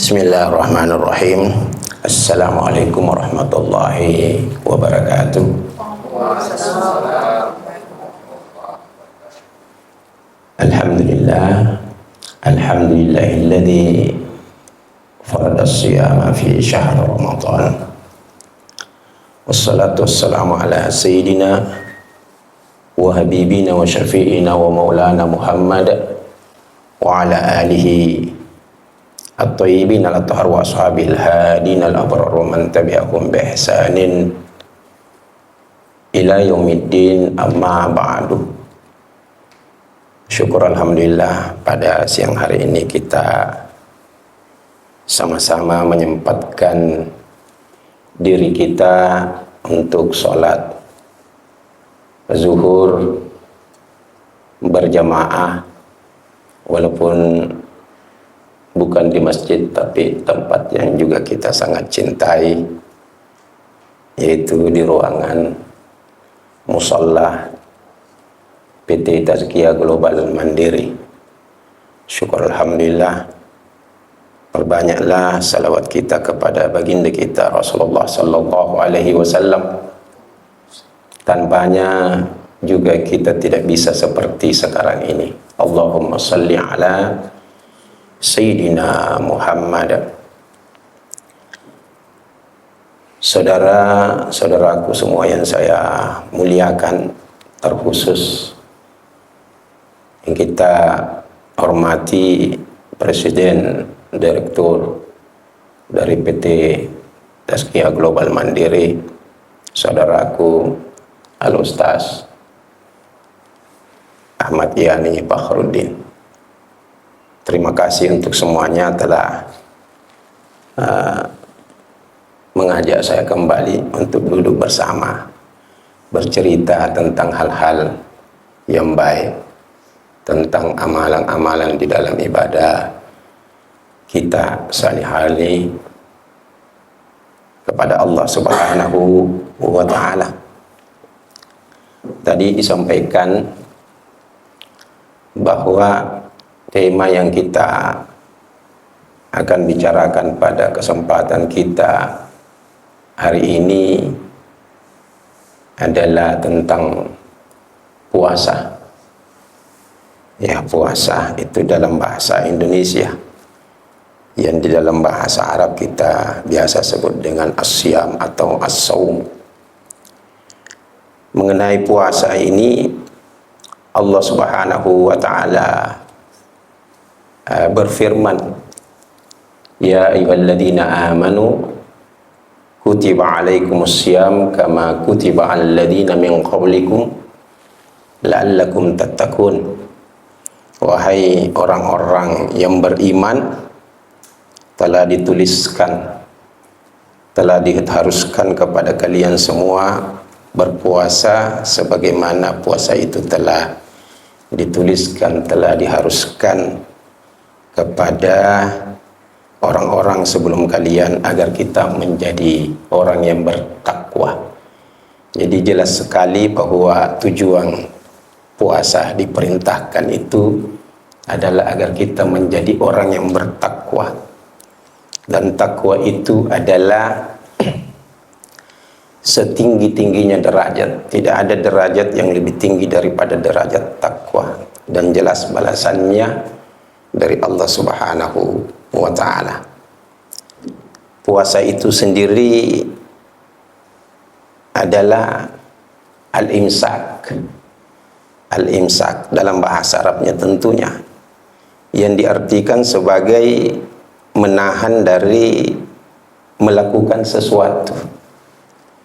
Bismillahirrahmanirrahim. Assalamualaikum warahmatullahi wabarakatuh. Alhamdulillah, alhamdulillahilladzi farada as-siyama fi syahr Ramadan. Wassalatu wassalamu ala sayyidina wa habibina wa syafi'ina wa maulana Muhammad wa ala alihi at-tayyibin al-athhar wa ashabil hadin al-abrar wa man tabi'ahum bi ihsanin ila yaumiddin, amma ba'du. Syukur alhamdulillah, pada siang hari ini kita sama-sama menyempatkan diri kita untuk sholat zuhur berjamaah, walaupun bukan di masjid tapi tempat yang juga kita sangat cintai, yaitu di ruangan musalla PT Tazkiyah Global Mandiri. Syukur alhamdulillah, perbanyaklah salawat kita kepada baginda kita Rasulullah sallallahu alaihi wasallam. Tanpanya juga kita tidak bisa seperti sekarang ini. Allahumma salli ala Sayyidina Muhammad. Saudara-saudaraku semua yang saya muliakan, terkhusus yang kita hormati Presiden Direktur dari PT Tazkiyah Global Mandiri, saudaraku Al-Ustaz Ahmad Yani Fakhruddin. Terima kasih untuk semuanya telah mengajak saya kembali untuk duduk bersama, bercerita tentang hal-hal yang baik, tentang amalan-amalan di dalam ibadah kita sehari-hari kepada Allah Subhanahu wa Ta'ala. Tadi disampaikan bahwa tema yang kita akan bicarakan pada kesempatan kita hari ini adalah tentang puasa. Ya, puasa itu dalam bahasa Indonesia, yang di dalam bahasa Arab kita biasa sebut dengan as-siyam atau as-saum. Mengenai puasa ini, Allah Subhanahu wa Ta'ala berfirman, ya ayyuhalladzina amanu kutiba alaikumus-siyam kama kutiba alal ladzina min qablikum la'allakum tattaqun. Wahai orang-orang yang beriman, telah dituliskan, telah diharuskan kepada kalian semua berpuasa sebagaimana puasa itu telah dituliskan, telah diharuskan kepada orang-orang sebelum kalian agar kita menjadi orang yang bertakwa. Jadi jelas sekali bahwa tujuan puasa diperintahkan itu adalah agar kita menjadi orang yang bertakwa. Dan takwa itu adalah setinggi-tingginya derajat. Tidak ada derajat yang lebih tinggi daripada derajat takwa. Dan jelas balasannya dari Allah Subhanahu wa Ta'ala. Puasa itu sendiri adalah al-imsak. Al-imsak dalam bahasa Arabnya tentunya, yang diartikan sebagai menahan dari melakukan sesuatu.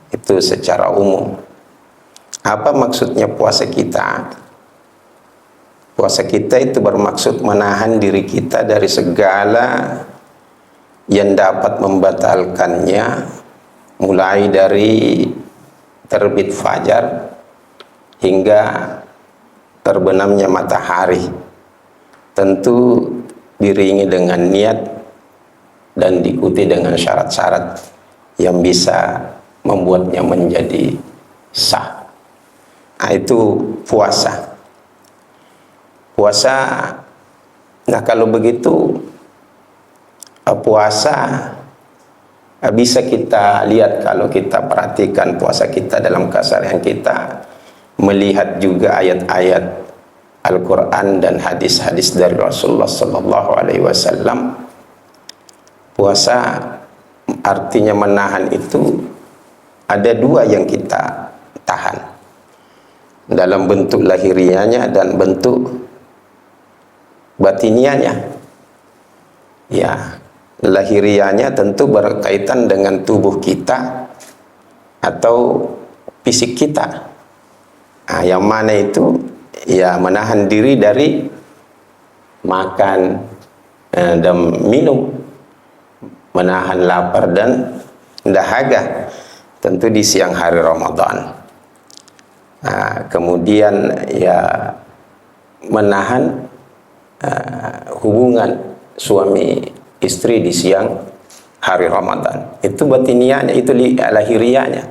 Itu secara umum. Apa maksudnya puasa kita? Puasa kita itu bermaksud menahan diri kita dari segala yang dapat membatalkannya, mulai dari terbit fajar hingga terbenamnya matahari. Tentu diiringi dengan niat dan diikuti dengan syarat-syarat yang bisa membuatnya menjadi sah. Nah, itu puasa. Puasa, nah kalau begitu puasa bisa kita lihat kalau kita perhatikan puasa kita dalam keseharian kita, melihat juga ayat-ayat Al-Quran dan hadis-hadis dari Rasulullah Sallallahu Alaihi Wasallam. Puasa artinya menahan itu ada dua yang kita tahan, dalam bentuk lahirianya dan bentuk batinianya. Ya, lahirianya tentu berkaitan dengan tubuh kita atau fisik kita. Nah, yang mana itu ya menahan diri dari makan dan minum, menahan lapar dan dahaga, tentu di siang hari Ramadan. Nah, kemudian ya menahan hubungan suami istri di siang hari Ramadan. Itu batinianya, itu lahirianya.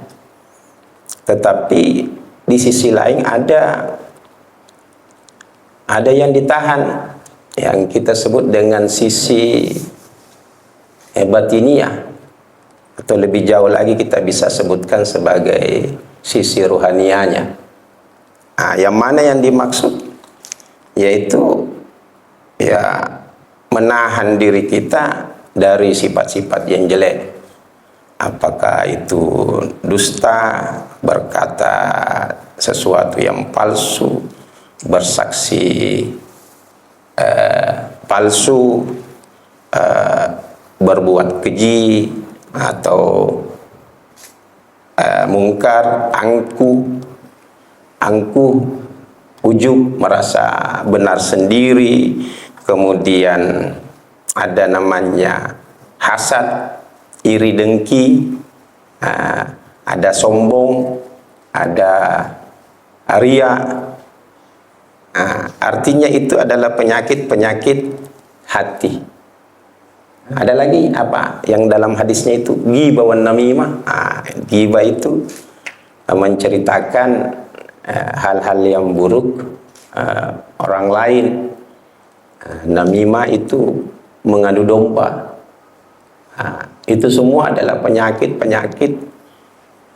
Tetapi di sisi lain ada yang ditahan, yang kita sebut dengan sisi batiniah, atau lebih jauh lagi kita bisa sebutkan sebagai sisi ruhanianya. Nah, yang mana yang dimaksud yaitu ya menahan diri kita dari sifat-sifat yang jelek, apakah itu dusta, berkata sesuatu yang palsu, bersaksi palsu, berbuat keji, atau mungkar, angkuh, ujub, merasa benar sendiri. Kemudian ada namanya hasad, iri dengki, ada sombong, ada ria. Artinya itu adalah penyakit-penyakit hati. Ada lagi apa yang dalam hadisnya itu? Ghibah wan namimah. Ghibah itu menceritakan hal-hal yang buruk orang lain. Namimah itu mengadu domba. Itu semua adalah penyakit-penyakit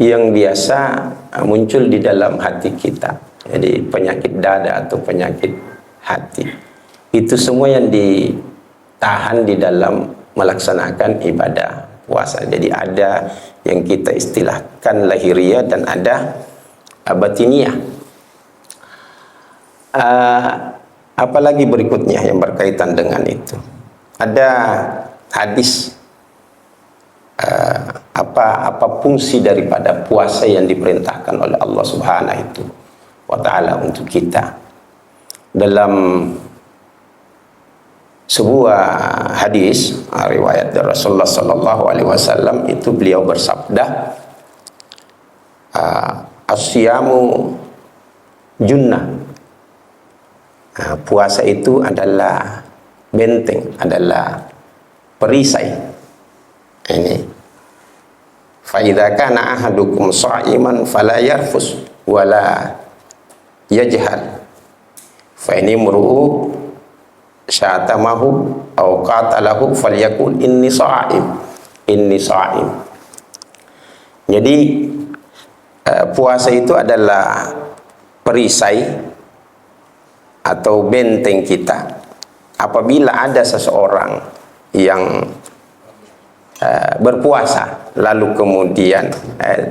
yang biasa muncul di dalam hati kita. Jadi penyakit dada atau penyakit hati. Itu semua yang ditahan di dalam melaksanakan ibadah puasa. Jadi ada yang kita istilahkan lahiriah dan ada batiniah. Apalagi berikutnya yang berkaitan dengan itu. Ada hadis apa fungsi daripada puasa yang diperintahkan oleh Allah Subhanahu wa Ta'ala untuk kita. Dalam sebuah hadis riwayat dari Rasulullah Sallallahu Alaihi Wasallam itu beliau bersabda, asyamu junnah. Puasa itu adalah benteng, adalah perisai. Ini fa idza kana ahadukum sha'iman fala yarfus wala yajhal fa ini mru'u syatamahu aw qatalahu falyakul inni sha'im. Jadi puasa itu adalah perisai atau benteng kita. Apabila ada seseorang yang berpuasa, lalu kemudian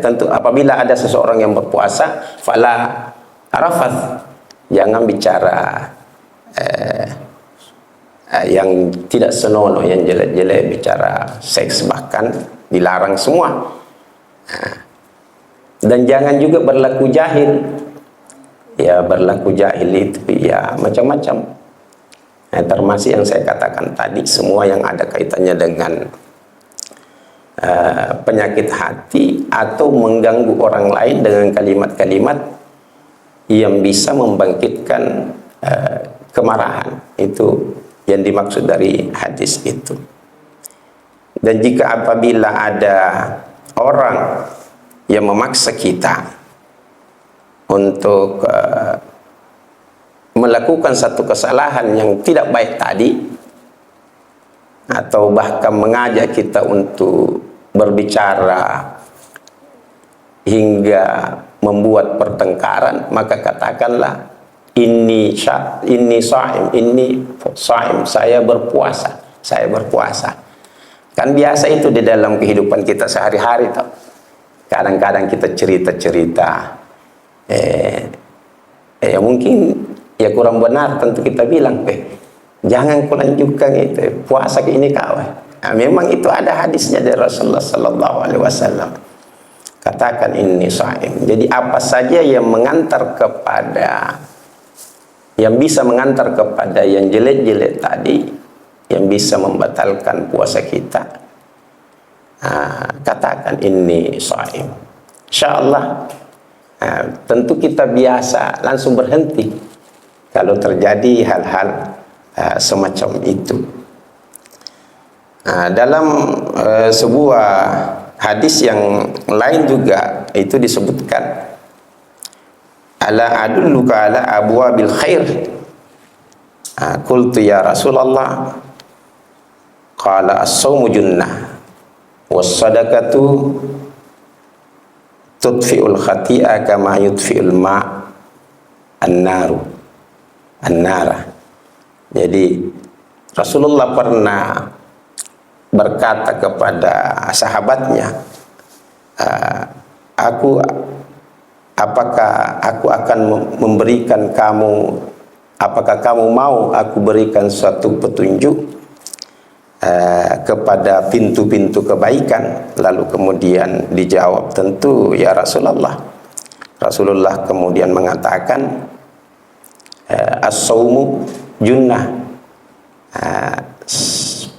tentu apabila ada seseorang yang berpuasa, fala rafath, jangan bicara yang tidak senonoh, yang jelek-jelek, bicara seks bahkan dilarang semua. Dan jangan juga berlaku jahil. Ya, berlaku jahil itu ya macam-macam. Termasuk yang saya katakan tadi, semua yang ada kaitannya dengan penyakit hati atau mengganggu orang lain dengan kalimat-kalimat yang bisa membangkitkan kemarahan. Itu yang dimaksud dari hadis itu. Dan jika apabila ada orang yang memaksa kita untuk melakukan satu kesalahan yang tidak baik tadi, atau bahkan mengajak kita untuk berbicara hingga membuat pertengkaran, maka katakanlah ini saim, saya berpuasa. Kan biasa itu di dalam kehidupan kita sehari-hari tau. Kadang-kadang kita cerita-cerita ya mungkin ya kurang benar, tentu kita bilang jangan kau lanjutkan itu puasa ke ini kau. Nah, memang itu ada hadisnya dari Rasulullah sallallahu alaihi wasallam. Katakan ini shaim. Jadi apa saja yang mengantar kepada, yang bisa mengantar kepada yang jelek-jelek tadi, yang bisa membatalkan puasa kita, katakan ini shaim. Insyaallah tentu kita biasa langsung berhenti kalau terjadi hal-hal semacam itu. Dalam sebuah hadis yang lain juga itu disebutkan, ala adulluka ala abwabil khair. Qultu ya Rasulullah, qala as-sawmu junnah was-sadaqatu tudfi'ul khati'a kama yudfi'ul ma' an-nara. Jadi Rasulullah pernah berkata kepada sahabatnya, apakah aku akan memberikan kamu, apakah kamu mau aku berikan suatu petunjuk kepada pintu-pintu kebaikan? Lalu kemudian dijawab, tentu ya Rasulullah. Rasulullah kemudian mengatakan, as-sawmu junnah,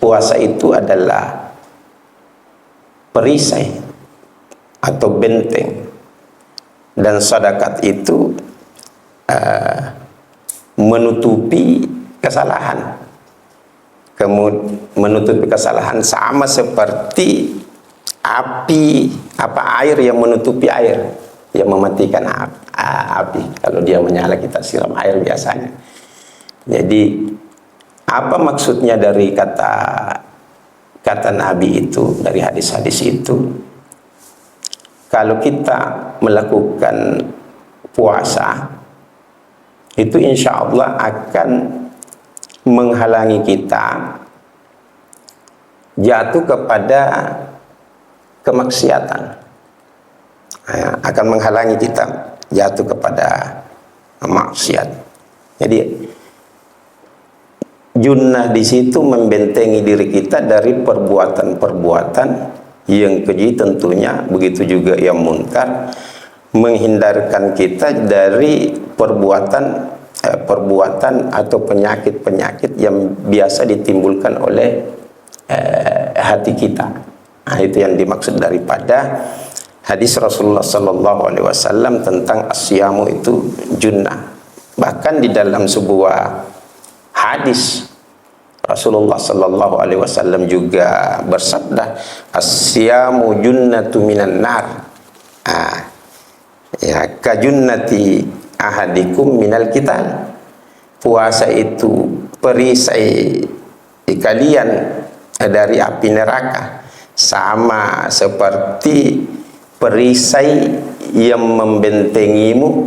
puasa itu adalah perisai atau benteng, dan sedekah itu menutupi kesalahan. Menutupi kesalahan sama seperti api, air yang menutupi air, yang mematikan api. Kalau dia menyala, kita siram air biasanya. Jadi apa maksudnya dari kata Nabi itu, dari hadis-hadis itu? Kalau kita melakukan puasa itu insya Allah akan menghalangi kita jatuh kepada kemaksiatan, akan menghalangi kita jatuh kepada maksiat. Jadi junnah di situ membentengi diri kita dari perbuatan-perbuatan yang keji tentunya, begitu juga yang munkar, menghindarkan kita dari perbuatan atau penyakit-penyakit yang biasa ditimbulkan oleh hati kita. Nah, itu yang dimaksud daripada hadis Rasulullah sallallahu alaihi wasallam tentang asyamu itu junnah. Bahkan di dalam sebuah hadis Rasulullah sallallahu alaihi wasallam juga bersabda, asyamu junnatu minan nar. Ya, kajunnati ahadikum minal qital. Puasa itu perisai kalian dari api neraka, sama seperti perisai yang membentengimu,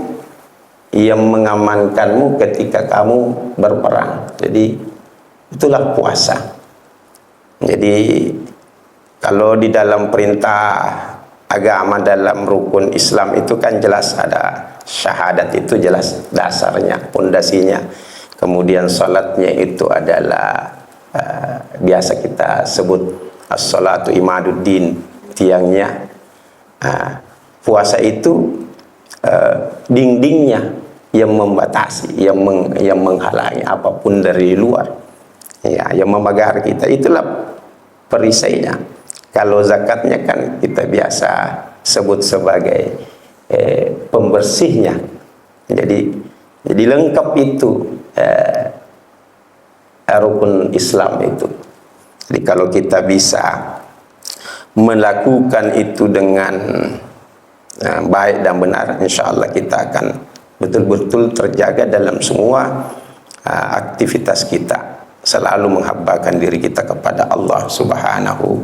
yang mengamankanmu ketika kamu berperang. Jadi itulah puasa. Jadi kalau di dalam perintah agama, dalam rukun Islam itu kan jelas ada syahadat, itu jelas dasarnya, pondasinya. Kemudian salatnya itu adalah biasa kita sebut as-salatu imaduddin, tiangnya. Puasa itu dindingnya yang membatasi, yang menghalangi apapun dari luar, ya, yang memagar kita. Itulah perisainya. Kalau zakatnya kan kita biasa sebut sebagai pembersihnya. Jadi lengkap itu rukun Islam itu. Jadi kalau kita bisa melakukan itu dengan baik dan benar, insya Allah kita akan betul-betul terjaga dalam semua aktivitas kita. selalu menghambakan diri kita kepada Allah Subhanahu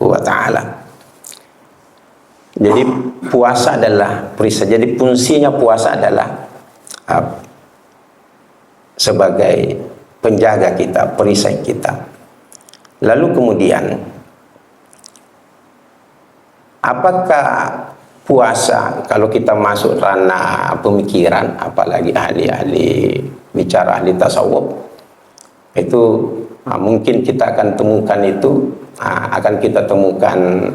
wa ta'ala. Jadi puasa adalah perisai. Jadi fungsinya puasa adalah sebagai penjaga kita, perisai kita. Lalu kemudian, apakah puasa, kalau kita masuk ranah pemikiran, apalagi ahli-ahli bicara ahli tasawuf, itu mungkin kita akan temukan itu, akan kita temukan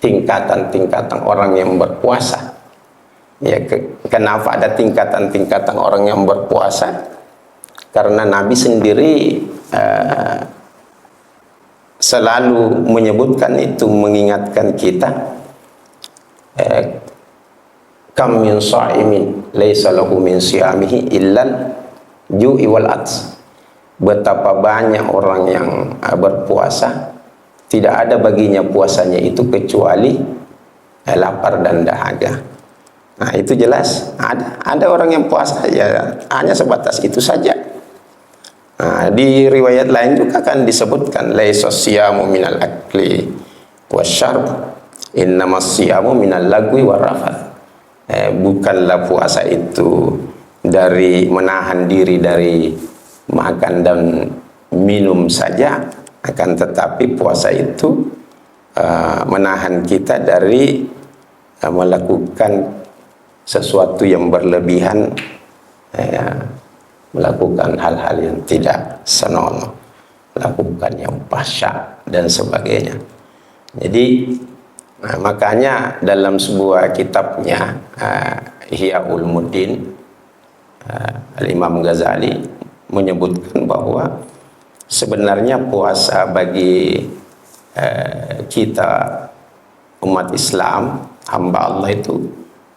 tingkatan-tingkatan orang yang berpuasa. Ya, kenapa ada tingkatan-tingkatan orang yang berpuasa? Karena Nabi sendiri selalu menyebutkan itu, mengingatkan kita, kam min sha'imin laisa lahu min siyamihi illal ju'i wal ats. Betapa banyak orang yang berpuasa, tidak ada baginya puasanya itu kecuali lapar dan dahaga. Nah, itu jelas ada orang yang puasa ya hanya sebatas itu saja. Nah, di riwayat lain juga kan disebutkan laisa siyamu minal akli wasyarb innamas siyamu minal lagwi warrafath. Bukanlah puasa itu dari menahan diri dari makan dan minum saja, akan tetapi puasa itu menahan kita dari melakukan sesuatu yang berlebihan, melakukan hal-hal yang tidak senonoh, melakukan yang pasya dan sebagainya. Jadi makanya dalam sebuah kitabnya Ihya Ulumuddin, Al-Imam Ghazali menyebutkan bahwa sebenarnya puasa bagi kita umat Islam, hamba Allah itu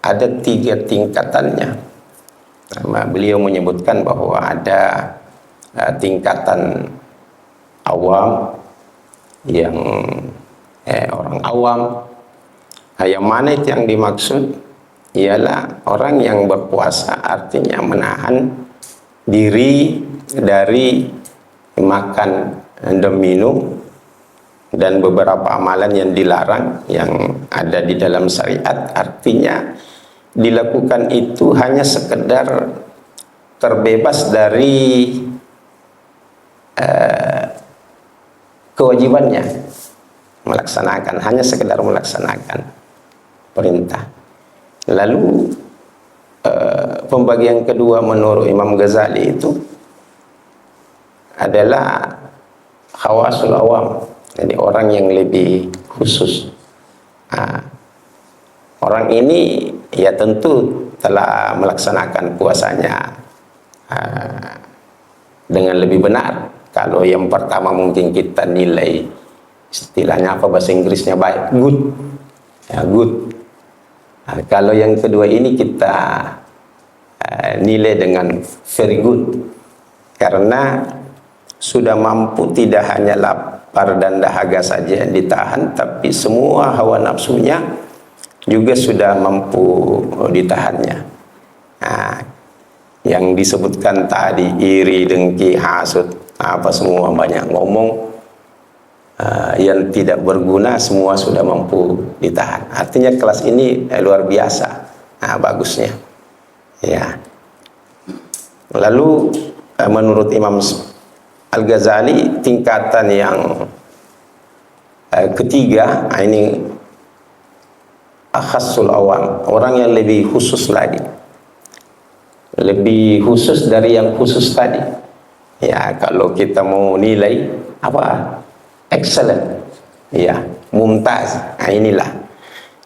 ada 3 tingkatannya. Beliau menyebutkan bahwa ada tingkatan awam, yang orang awam. Yang mana itu yang dimaksud? Ialah orang yang berpuasa artinya menahan diri dari makan dan minum dan beberapa amalan yang dilarang yang ada di dalam syariat. Artinya dilakukan itu hanya sekedar terbebas dari kewajibannya, melaksanakan, hanya sekedar melaksanakan perintah. Lalu pembagian kedua menurut Imam Ghazali itu adalah khawasul awam, jadi orang yang lebih khusus. Orang ini ya tentu telah melaksanakan puasanya dengan lebih benar. Kalau yang pertama mungkin kita nilai, istilahnya apa bahasa Inggrisnya, baik, good, ya, good. Kalau yang kedua ini kita nilai dengan very good, karena sudah mampu tidak hanya lapar dan dahaga saja yang ditahan, tapi semua hawa nafsunya juga sudah mampu ditahannya. Nah, yang disebutkan tadi, iri, dengki, hasud, apa semua, banyak ngomong yang tidak berguna, semua sudah mampu ditahan. Artinya kelas ini luar biasa, bagusnya. Ya. Lalu menurut Imam Al-Ghazali, tingkatan yang ketiga, ini akhasul awam, orang yang lebih khusus lagi, lebih khusus dari yang khusus tadi. Ya, kalau kita mau nilai apa, excellent, ya, mumtaz. Nah, inilah.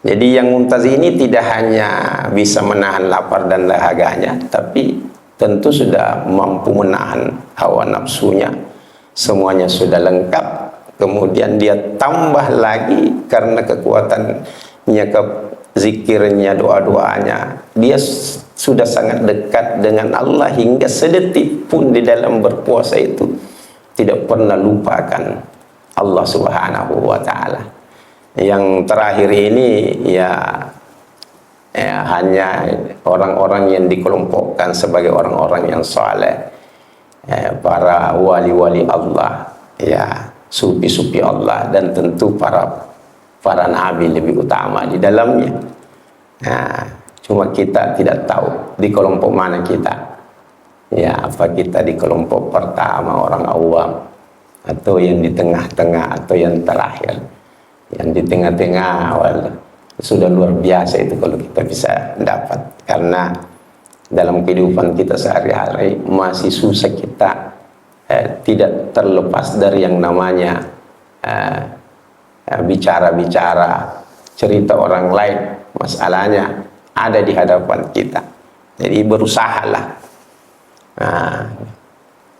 Jadi yang mumtaz ini tidak hanya bisa menahan lapar dan dahaganya, tapi tentu sudah mampu menahan hawa nafsunya. Semuanya sudah lengkap. Kemudian dia tambah lagi karena kekuatannya, zikirnya, doa-doanya, dia sudah sangat dekat dengan Allah hingga sedetik pun di dalam berpuasa itu tidak pernah lupakan Allah Subhanahu wa ta'ala. Yang terakhir ini ya hanya orang-orang yang dikelompokkan sebagai orang-orang yang saleh, para wali-wali Allah, ya, sufi-sufi Allah, dan tentu para nabi lebih utama di dalamnya. Nah, cuma kita tidak tahu di kelompok mana kita. Ya, apa kita di kelompok pertama orang awam, atau yang di tengah-tengah, atau yang terakhir. Yang di tengah-tengah awal sudah luar biasa itu kalau kita bisa dapat, karena dalam kehidupan kita sehari-hari masih susah kita tidak terlepas dari yang namanya bicara-bicara, cerita orang lain, masalahnya ada di hadapan kita. Jadi berusahalah. Nah,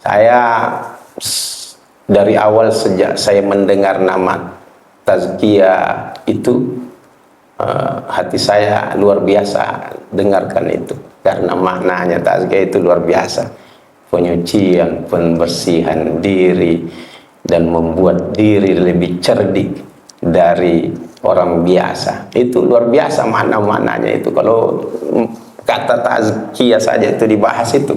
saya dari awal sejak saya mendengar nama tazkiyah itu, hati saya luar biasa dengarkan itu, karena maknanya tazkiyah itu luar biasa, penyucian, pembersihan diri, dan membuat diri lebih cerdik dari orang biasa. Itu luar biasa makna-maknanya itu. Kalau kata tazkiyah saja itu dibahas itu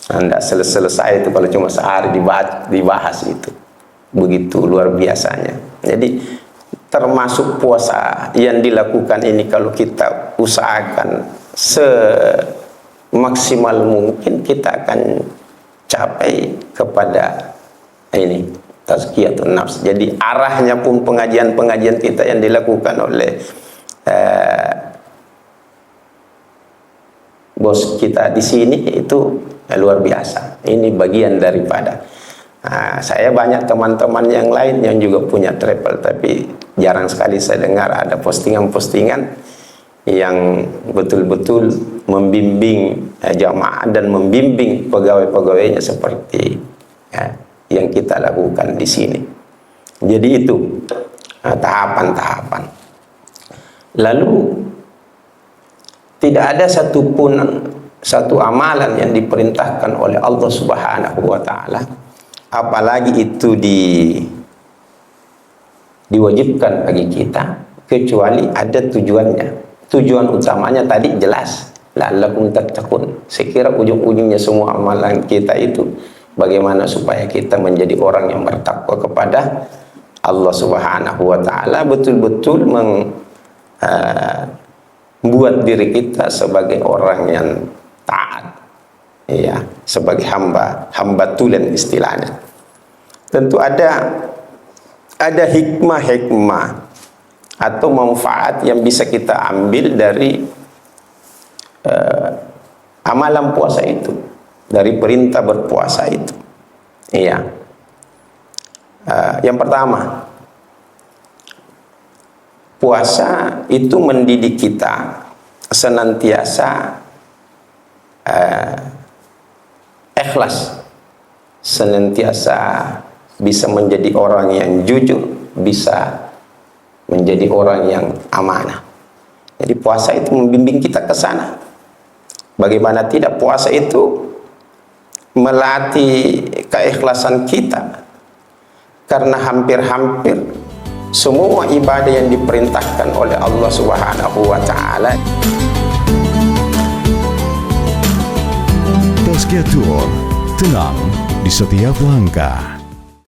tidak selesai itu kalau cuma sehari dibahas itu. Begitu luar biasanya. Jadi termasuk puasa yang dilakukan ini, kalau kita usahakan semaksimal mungkin, kita akan capai kepada ini tazkiyatun nafs. Jadi arahnya pun pengajian-pengajian kita yang dilakukan oleh bos kita di sini itu luar biasa. Ini bagian daripada saya banyak teman-teman yang lain yang juga punya travel, tapi jarang sekali saya dengar ada postingan-postingan yang betul-betul membimbing jamaah dan membimbing pegawai-pegawainya seperti yang kita lakukan di sini. Jadi itu tahapan-tahapan. Lalu tidak ada satu amalan yang diperintahkan oleh Allah Subhanahu wa Ta'ala, apalagi itu diwajibkan bagi kita, kecuali ada tujuannya. Tujuan utamanya tadi jelas, la'allakum tattaqun. Sekira ujung-ujungnya semua amalan kita itu bagaimana supaya kita menjadi orang yang bertakwa kepada Allah Subhanahu wa Ta'ala, betul-betul membuat diri kita sebagai orang yang taat, ya, sebagai hamba tulen istilahnya. Tentu ada hikmah-hikmah atau manfaat yang bisa kita ambil dari amalan puasa itu, dari perintah berpuasa itu. Iya. Yang pertama, puasa itu mendidik kita senantiasa ikhlas, senantiasa bisa menjadi orang yang jujur, bisa menjadi orang yang amanah. Jadi puasa itu membimbing kita ke sana. Bagaimana tidak, puasa itu melatih keikhlasan kita, karena hampir-hampir semua ibadah yang diperintahkan oleh Allah Subhanahu wa Ta'ala. Tazkiyatul, tenang di setiap langkah.